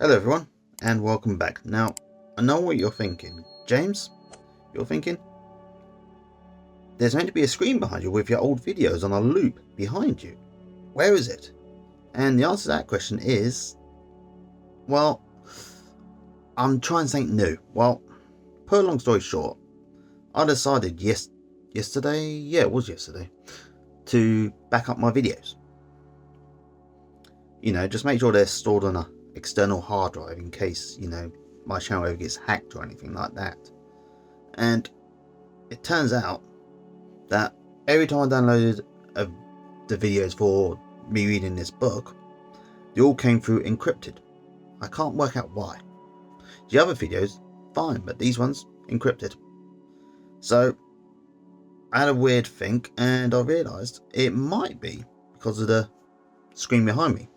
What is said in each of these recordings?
Hello everyone, and welcome back. Now, I know what you're thinking. James, you're thinking? There's meant to be a screen behind you with your old videos on a loop behind you. Where is it? And the answer to that question is, well, I'm trying something new. Well, put a long story short, I decided yesterday, it was yesterday, to back up my videos. Just make sure they're stored on a external hard drive in case, my channel ever gets hacked or anything like that. And it turns out that every time I downloaded the videos for me reading this book, they all came through encrypted. I can't work out why. The other videos, fine, but these ones, encrypted. So I had a weird think, and I realised it might be because of the screen behind me.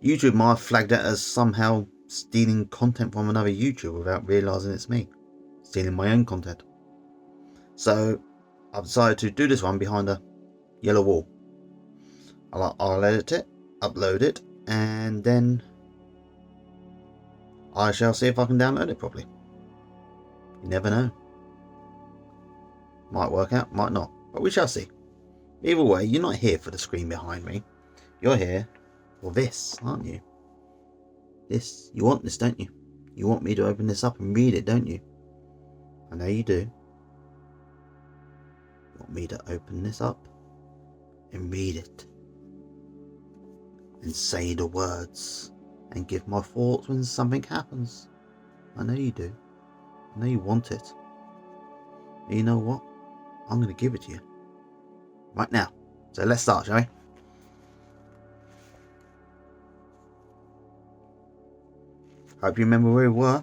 YouTube might have flagged it as somehow stealing content from another YouTuber without realising it's me stealing my own content. So I've decided to do this one behind a yellow wall. I'll edit it, upload it, and then I shall see if I can download it properly. You never know. Might work out, might not, but we shall see. Either way, you're not here for the screen behind me. You're here for this, aren't you? This. You want this, don't you? You want me to open this up and read it, don't you? I know you do. You want me to open this up and read it. And say the words. And give my thoughts when something happens. I know you do. I know you want it. And you know what? I'm going to give it to you. Right now. So let's start, shall we? Hope you remember where we were.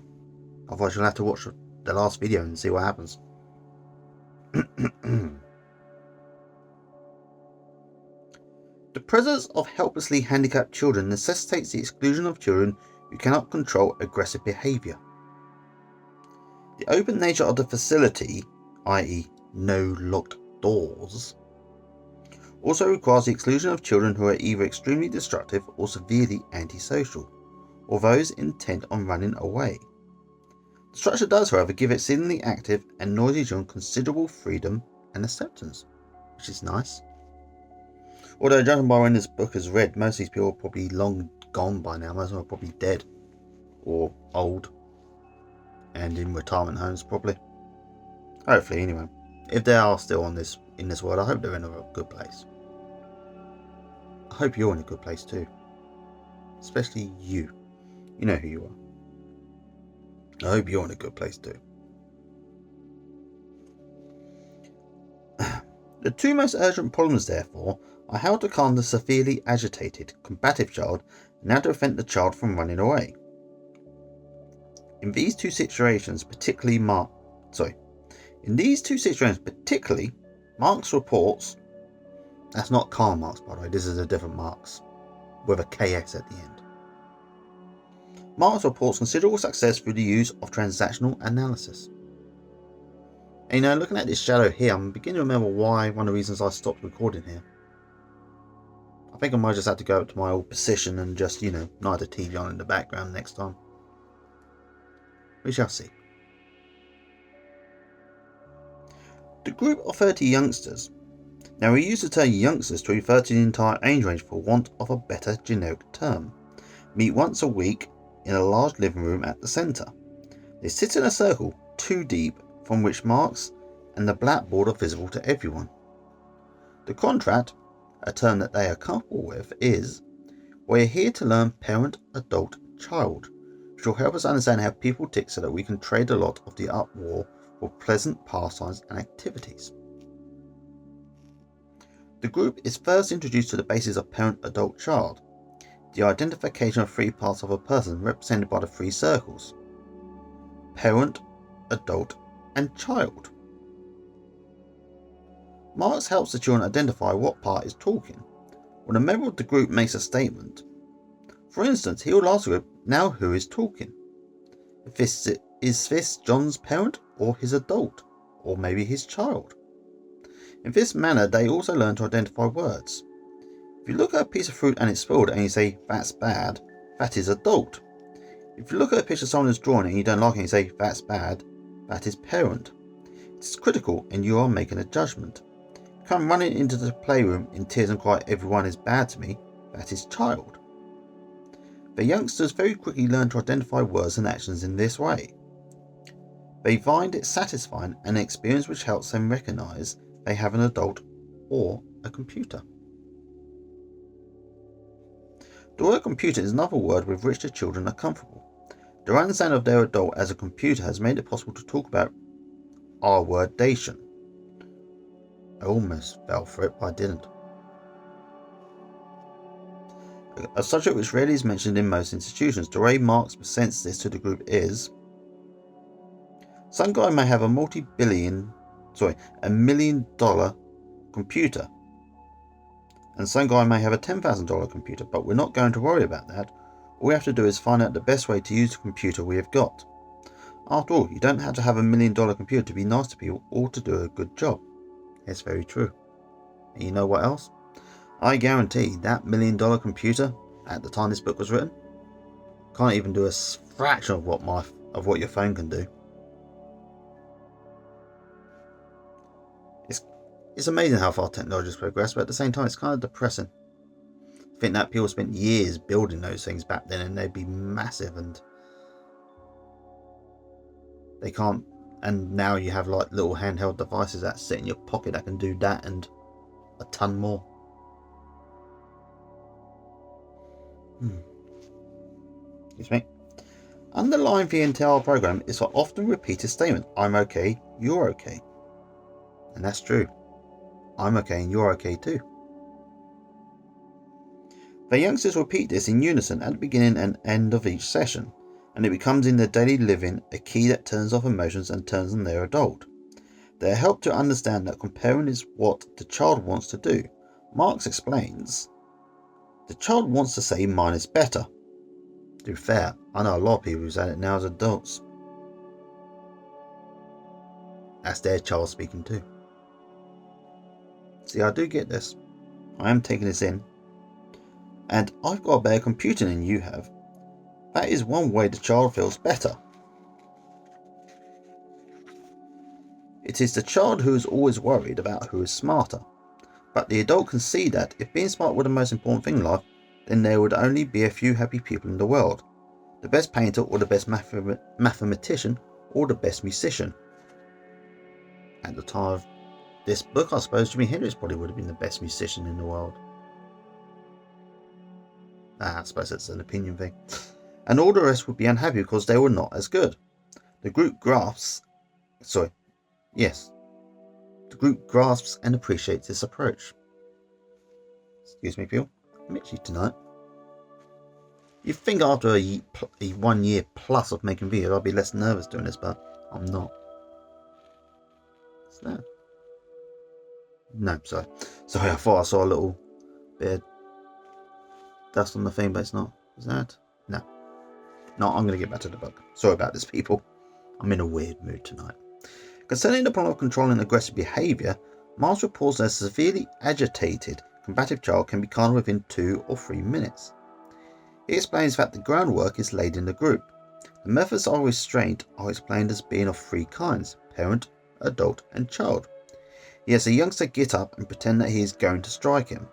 Otherwise you'll have to watch the last video and see what happens. The presence of helplessly handicapped children necessitates the exclusion of children who cannot control aggressive behaviour. The open nature of the facility, i.e. no locked doors, also requires the exclusion of children who are either extremely destructive or severely antisocial, or those intent on running away. The structure does, however, give exceedingly active and noisy children considerable freedom and acceptance, which is nice. Although, judging by when this book is read, most of these people are probably long gone by now. Most of them are probably dead or old and in retirement homes, probably. Hopefully, anyway. If they are still in this world, I hope they're in a good place. I hope you're in a good place too. Especially you. You know who you are. I hope you're in a good place too. The two most urgent problems, therefore, are how to calm the severely agitated, combative child and how to prevent the child from running away. In these two situations, particularly Marx reports, that's not Karl Marx by the way, this is a different Marx, with a KS at the end. Marx reports considerable success through the use of transactional analysis. And looking at this shadow here, I'm beginning to remember why one of the reasons I stopped recording here. I think I might just have to go up to my old position and just, not the TV on in the background next time. We shall see. The group of 30 youngsters. Now we use the term youngsters to refer to the entire age range for want of a better generic term. Meet once a week in a large living room at the centre. They sit in a circle, 2 deep, from which Marx and the blackboard are visible to everyone. The contract, a term that they are comfortable with, is, we're here to learn parent, adult, child, which will help us understand how people tick so that we can trade a lot of the uproar for pleasant pastimes and activities. The group is first introduced to the basis of parent, adult, child, the identification of 3 parts of a person represented by the 3 circles: parent, adult, and child. Marx helps the children identify what part is talking. When a member of the group makes a statement, for instance, he will ask the group, now who is talking? Is this John's parent or his adult, or maybe his child? In this manner, they also learn to identify words. If you look at a piece of fruit and it's spoiled and you say, that's bad, that is adult. If you look at a picture someone has drawn and you don't like it and you say, that's bad, that is parent. It's critical and you are making a judgment. Come running into the playroom in tears and cry, everyone is bad to me, that is child. The youngsters very quickly learn to identify words and actions in this way. They find it satisfying, an experience which helps them recognise they have an adult or a computer. The word computer is another word with which the children are comfortable. Their understanding of their adult as a computer has made it possible to talk about R-wordation. I almost fell for it, but I didn't. A subject which rarely is mentioned in most institutions. The way Marx presents this to the group is: some guy may have a $1 million computer, and some guy may have a $10,000 computer, but we're not going to worry about that. All we have to do is find out the best way to use the computer we have got. After all, you don't have to have $1 million computer to be nice to people or to do a good job. It's very true. And you know what else? I guarantee that $1 million computer at the time this book was written can't even do a fraction of what your phone can do. It's amazing how far technology has progressed, but at the same time it's kind of depressing. I think that people spent years building those things back then and they'd be massive, and they can't, and now you have like little handheld devices that sit in your pocket that can do that and a ton more. Excuse me. Underlying the entire program is an often repeated statement: I'm okay, you're okay. And that's true. I'm okay and you're okay too. The youngsters repeat this in unison at the beginning and end of each session, and it becomes in their daily living a key that turns off emotions and turns on their adult. They are helped to understand that comparing is what the child wants to do. Marx explains, the child wants to say mine is better. To be fair, I know a lot of people who say it now as adults. That's their child speaking too. See, I do get this. I am taking this in. And I've got a better computer than you have. That is one way the child feels better. It is the child who is always worried about who is smarter. But the adult can see that if being smart were the most important thing in life, then there would only be a few happy people in the world. The best painter or the best mathematician or the best musician. At the time of this book, I suppose Jimi Hendrix probably would have been the best musician in the world. I suppose that's an opinion thing. And all the rest would be unhappy because they were not as good. The group grasps and appreciates this approach. Excuse me, Phil. I'm itchy tonight. You'd think after a 1 year plus of making videos I'd be less nervous doing this, but I'm not. What's that? No, sorry. Sorry, I thought I saw a little bit of dust on the thing, but it's not. Is that? No. No, I'm going to get back to the book. Sorry about this, people. I'm in a weird mood tonight. Concerning the problem of controlling aggressive behaviour, Marx reports that a severely agitated, combative child can be calmed within 2 or 3 minutes. He explains that the groundwork is laid in the group. The methods of restraint are explained as being of 3 kinds: parent, adult, and child. He has a youngster get up and pretend that he is going to strike him.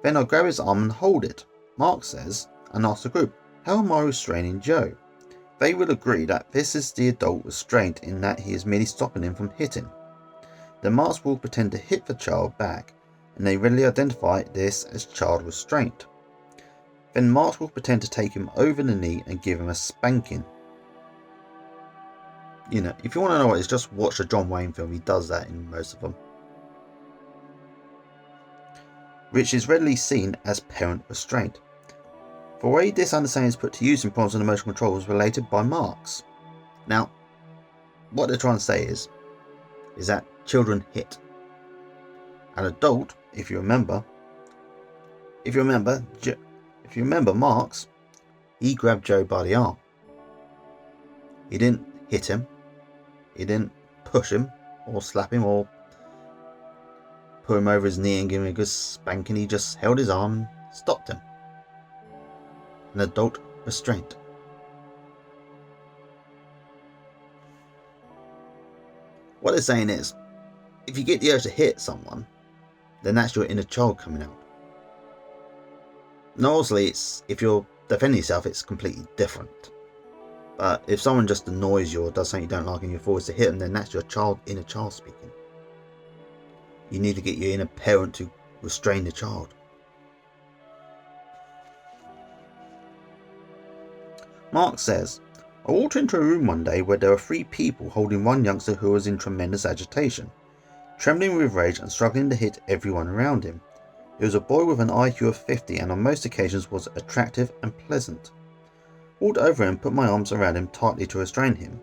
Then I'll grab his arm and hold it, Marx says, and asks the group, how am I restraining Joe? They will agree that this is the adult restraint in that he is merely stopping him from hitting. Then Marx will pretend to hit the child back, and they readily identify this as child restraint. Then Marx will pretend to take him over the knee and give him a spanking. You know, if you want to know what it is, just watch the John Wayne film. He does that in most of them. Which is readily seen as parent restraint. The way this understanding is put to use in problems of emotional control was related by Marx. Now, what they're trying to say is that children hit. An adult, if you remember Marx, he grabbed Joe by the arm. He didn't hit him. He didn't push him or slap him or put him over his knee and give him a good spanking. He just held his arm and stopped him. and adult restraint. What they're saying is, if you get the urge to hit someone, then that's your inner child coming out. And obviously, if you're defending yourself, it's completely different. But if someone just annoys you or does something you don't like and you're forced to hit them, then that's your inner child speaking. You need to get your inner parent to restrain the child. Mark says, I walked into a room one day where there were 3 people holding one youngster who was in tremendous agitation, trembling with rage and struggling to hit everyone around him. He was a boy with an IQ of 50 and on most occasions was attractive and pleasant. Walked over him and put my arms around him tightly to restrain him.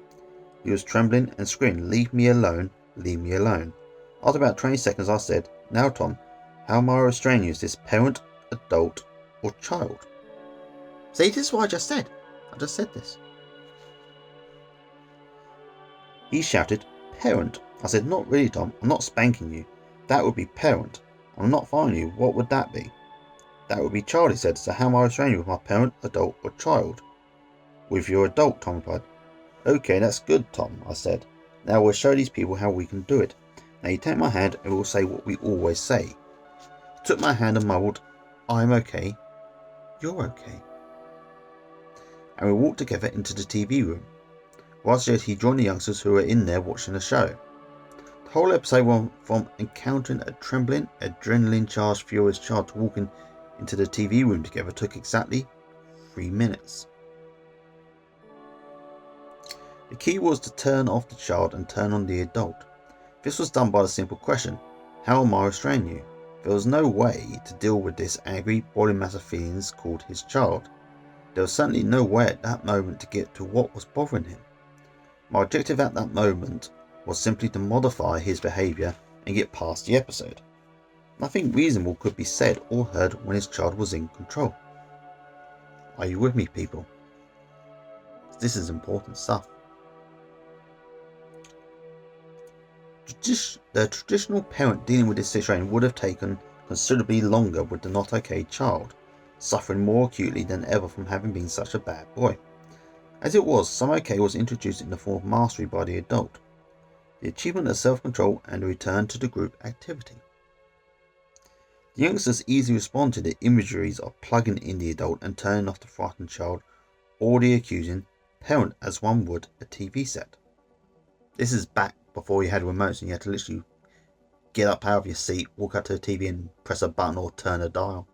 He was trembling and screaming, leave me alone, leave me alone. After about 20 seconds I said, now Tom, how am I restraining you? Is this parent, adult or child? See, this is what I just said. I just said this. He shouted, parent. I said, not really Tom, I'm not spanking you. That would be parent. I'm not fining you, what would that be? That would be child, he said, so how am I restraining you with my parent, adult or child? With your adult, Tom replied. Okay, that's good, Tom, I said. Now we'll show these people how we can do it. Now you take my hand and we'll say what we always say. He took my hand and mumbled, I'm okay, you're okay. And we walked together into the TV room. Whilst he joined the youngsters who were in there watching the show. The whole episode went from encountering a trembling, adrenaline-charged, furious child to walking into the TV room together took exactly 3 minutes. The key was to turn off the child and turn on the adult. This was done by the simple question, how am I restraining you? There was no way to deal with this angry, boiling mass of feelings called his child. There was certainly no way at that moment to get to what was bothering him. My objective at that moment was simply to modify his behaviour and get past the episode. Nothing reasonable could be said or heard when his child was in control. Are you with me, people? This is important stuff. The traditional parent dealing with this situation would have taken considerably longer with the not okay child, suffering more acutely than ever from having been such a bad boy. As it was, some okay was introduced in the form of mastery by the adult, the achievement of self-control and a return to the group activity. The youngsters easily respond to the imageries of plugging in the adult and turning off the frightened child or the accusing parent as one would a TV set. This is back before you had remotes and you had to literally get up out of your seat, walk up to the TV and press a button or turn a dial.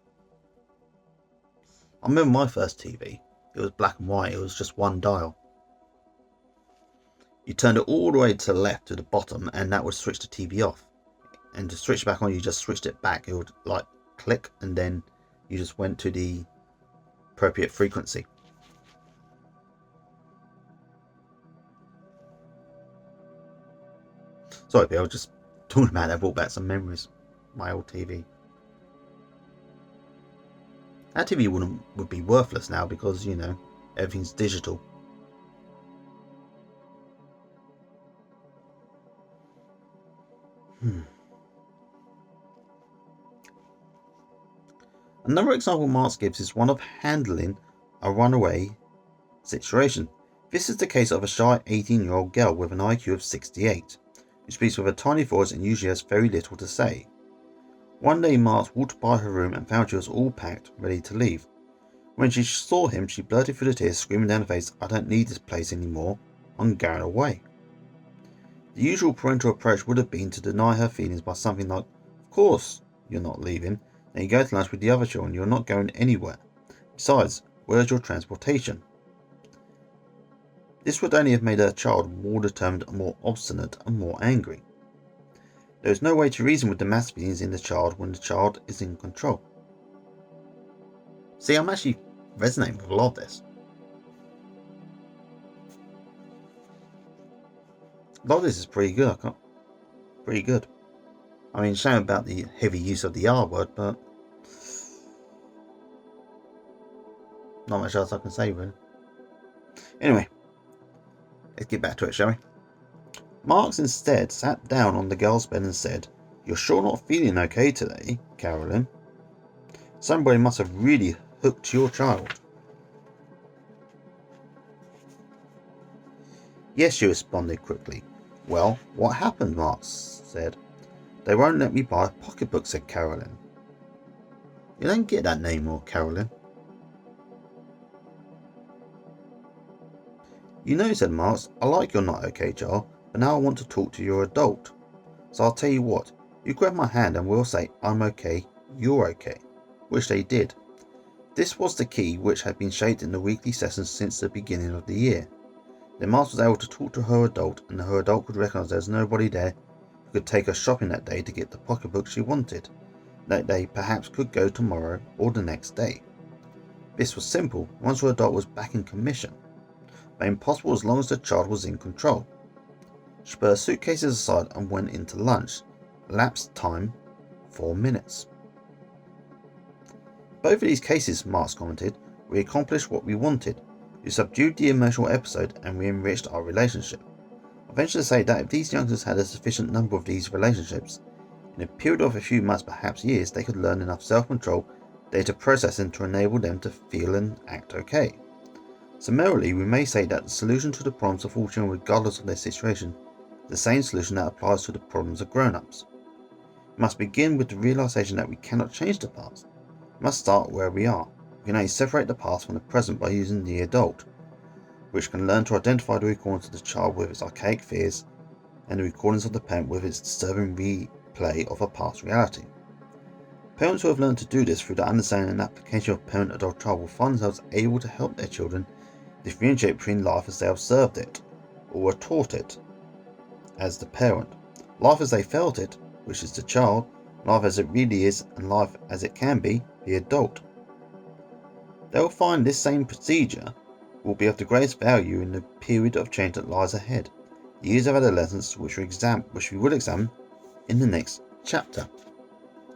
I remember my first TV. It was black and white, it was just one dial. You turned it all the way to the left to the bottom and that would switch the TV off. And to switch it back on, you just switched it back. It would like click and then you just went to the appropriate frequency. Sorry, I was just talking about that, brought back some memories. My old TV. That TV would be worthless now because, you know, everything's digital. Another example Marx gives is one of handling a runaway situation. This is the case of a shy 18-year-old girl with an IQ of 68, who speaks with a tiny voice and usually has very little to say. One day Marx walked by her room and found she was all packed, ready to leave. When she saw him, she blurted through the tears, screaming down her face, I don't need this place anymore, I'm going away. The usual parental approach would have been to deny her feelings by something like, of course you're not leaving, then you go to lunch with the other children, you're not going anywhere. Besides, where's your transportation? This would only have made her child more determined, more obstinate and more angry. There is no way to reason with the mass feelings in the child when the child is in control. See, I'm actually resonating with a lot of this. A lot of this is pretty good. Pretty good. I mean, shame about the heavy use of the R word, but not much else I can say, really. Anyway, let's get back to it, shall we? Marx instead sat down on the girl's bed and said, You're sure not feeling okay today, Carolyn? Somebody must have really hooked your child. Yes, she responded quickly. Well, what happened? Mark said. They won't let me buy a pocketbook, said Carolyn. You don't get that name more, Carolyn. You know, said Marks, I like your not okay jar, but now I want to talk to your adult. So I'll tell you what, you grab my hand and we'll say, I'm okay, you're okay. Which they did. This was the key which had been shaped in the weekly sessions since the beginning of the year. Then Marks was able to talk to her adult, and her adult could recognise there was nobody there who could take her shopping that day to get the pocketbook she wanted. That they perhaps could go tomorrow or the next day. This was simple once her adult was back in commission, but impossible as long as the child was in control. She put her suitcases aside and went into lunch. Lapsed time 4 minutes. Both of these cases, Marks commented, we accomplished what we wanted. We subdued the emotional episode and we enriched our relationship. I venture to say that if these youngsters had a sufficient number of these relationships, in a period of a few months, perhaps years, they could learn enough self-control, data processing to enable them to feel and act okay. Summarily, we may say that the solution to the problems of all children, regardless of their situation, is the same solution that applies to the problems of grown-ups. We must begin with the realization that we cannot change the past. We must start where we are. We can only separate the past from the present by using the adult, which can learn to identify the recordings of the child with its archaic fears and the recordings of the parent with its disturbing replay of a past reality. Parents who have learned to do this through the understanding and application of parent-adult child will find themselves able to help their children differentiate between life as they observed it, or were taught it, as the parent, life as they felt it, which is the child, life as it really is, and life as it can be, the adult. They will find this same procedure will be of the greatest value in the period of change that lies ahead, the years of adolescence, which we will examine in the next chapter.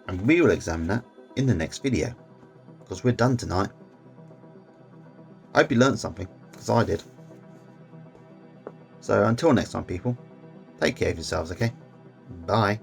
And we will examine that in the next video, because we're done tonight. I hope you learned something, because I did. So until next time, people, take care of yourselves, okay? Bye.